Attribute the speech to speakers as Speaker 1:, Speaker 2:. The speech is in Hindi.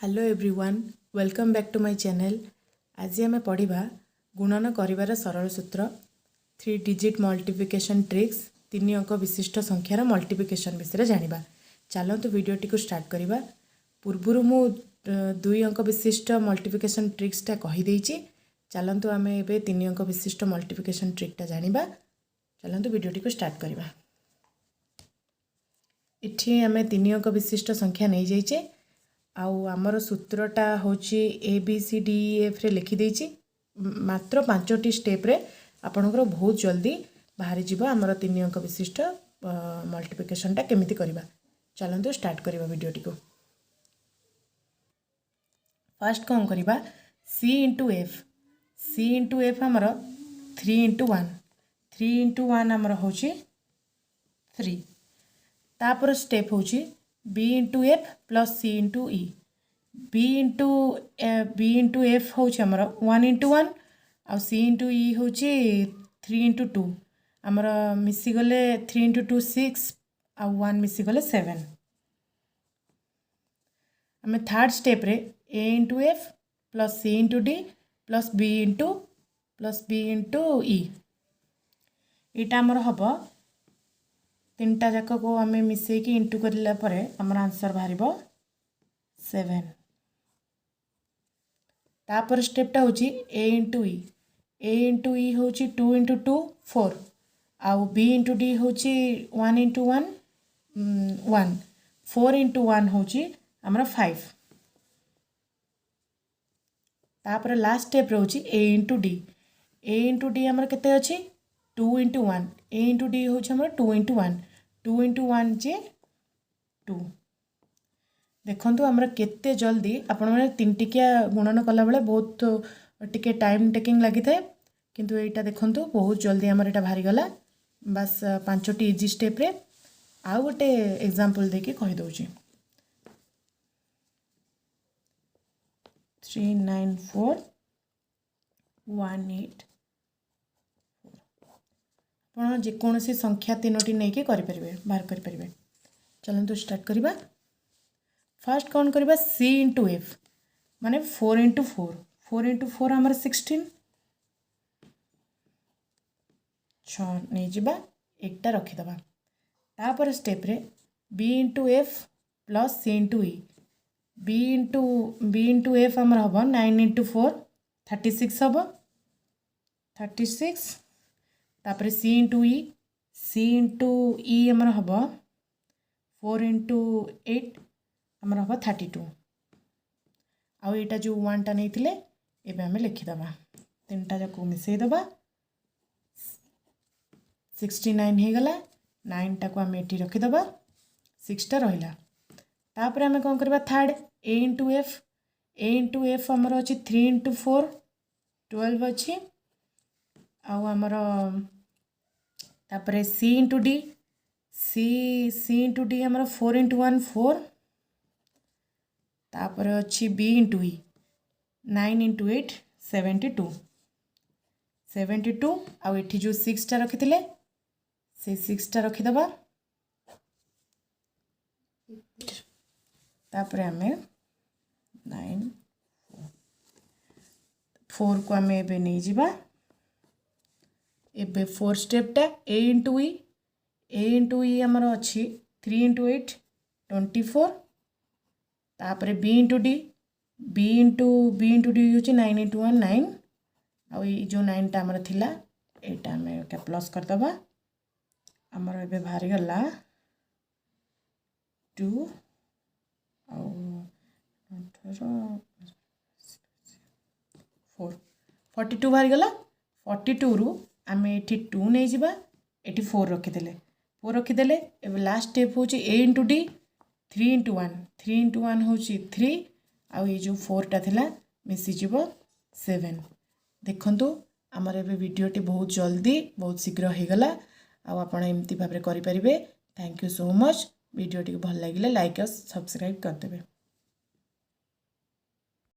Speaker 1: Hello everyone welcome back to my channel. आज आम पढ़ा गुणन करिवार सरल सूत्र 3 डिजिट मल्टिप्लिकेशन ट्रिक्स 3 अंक विशिष्ट संख्यार मल्टिप्लिकेशन विषय जानिबा। चलतु वीडियोटी को स्टार्ट करवा पूर्व मु 2 अंक विशिष्ट मल्टिप्लिकेशन ट्रिक्सटा कहीदेची। चलतु आम ए 3 अंक विशिष्ट मल्टिप्लिकेशन ट्रिकटा जानिबा। चलतु वीडियोटी को स्टार्ट करवा। इठी आम 3 अंक विशिष्ट संख्या नहीं जाइए आउ आमर सूत्रटा होची ABCDEF रे लिखि देछि। मात्र 5टी स्टेप रे आपनकर बहुत जल्दी बाहरी जीव आमर 3 अंक विशिष्ट मल्टिप्लिकेशनटा केमिति करबा। चलंतु स्टार्ट करबा वीडियोटी को। फर्स्ट कौन करबा C इंटू एफ आमर 3 इंटू 1 आमर होची 3। तापर स्टेप होची B into F plus C into E। B into F होची आमर 1 इंटू 1 आ C इंटू E होची 3 इंटू 2। आमर मिसी गले 3 इंटू 2 6 आ 1 मिसी गले 7। आम थर्ड स्टेप रे A into F plus C into D plus B into E। यहाँ आमर हम 3टा जाक को आम मिसेकी इंटू करला परे आमर आंसर बाहर 7। तापर स्टेपटा होची A इंटू E होची 2 इंटू 2 4 आउ B इंटू D होची 1 इंटू 1 1 4 इंटू 1 होची आमर 5। तापर लास्ट स्टेप होची A इंटू D आमर केते अछि 2 इंटू 1 A इंटू D होची आमर 2 इंटू 1 जे 2। देखंतु हमरा केते जल्दी आपण माने 3 टिकिया गुणन कला बेले बहुत टिके टाइम टेकिंग लागि थाए, किंतु एटा देखंतु बहुत जल्दी हमर एटा भारी गला। बस 5टी इजी स्टेप रे आ गोटे एग्जांपल देके कहि दउची 3 9 4 1 8 आप जेकोसी संख्या 3टी नहीं कि बाहर करें। चलते स्टार्ट करवा। फास्ट कौन करवा C इंटू एफ माने 4 इंटू 4 आमर 16 6 नहीं जावा एकटा रखीदबा। तापर स्टेप रे B into F plus C into E। B into F आमर हम 9 इंटू 4 36 हम 36। तापर C इंटू E आमर हम 4 इंटू 8 आमर हम 32। आउ यहाँ जो 1 टा नहीं थिले एबे हमें लिखिदबा 3टा जाक मिसेदबा 69 हो गला। 9 टा को आम एटी रखीदबा 6 टा रहिला। तापर आम कौन करबा थर्ड A इंटू एफ आमर अच्छी 3 इंटू 4 12 अच्छी आउ आमर तापर C इंटू D आमर 4 इंटू 1 4 तापर अच्छी B इंटू E 9 इंटू 8 72 आउ एठी जो 6 टा रखिथिले से 6 टा रखीदबा। तापर आमे 9 4 को आमे एबे नहीं जिबा। एबे 4 स्टेपटा A इंटू E आमर अच्छी 3 इंटू 8 24। तापर B इंटू D होची 9 इंटू 1 9 आउ ये जो 9 टा आमर थिला एटा आमे क्या प्लस करदबा। आमर एबे भारी गला 2 आउ 4 42 भारी गला। 42 रु आमे एठी 2 नहीं जिबा एठी 4 रखीदेले। एबे लास्ट स्टेप होची A इंटू D 3 इंटू 1 होची 3 आउ ये जो 4 टा थिला मिसी जीवो 7। देखंतु आमर एबे वीडियोटी बहुत जल्दी बहुत शीघ्र हो गला। आउ आपण एमती भाबरे करि परिबे। Thank you so much. वीडियोटी को भल लागिले लाइक और सब्सक्राइब कर देबे।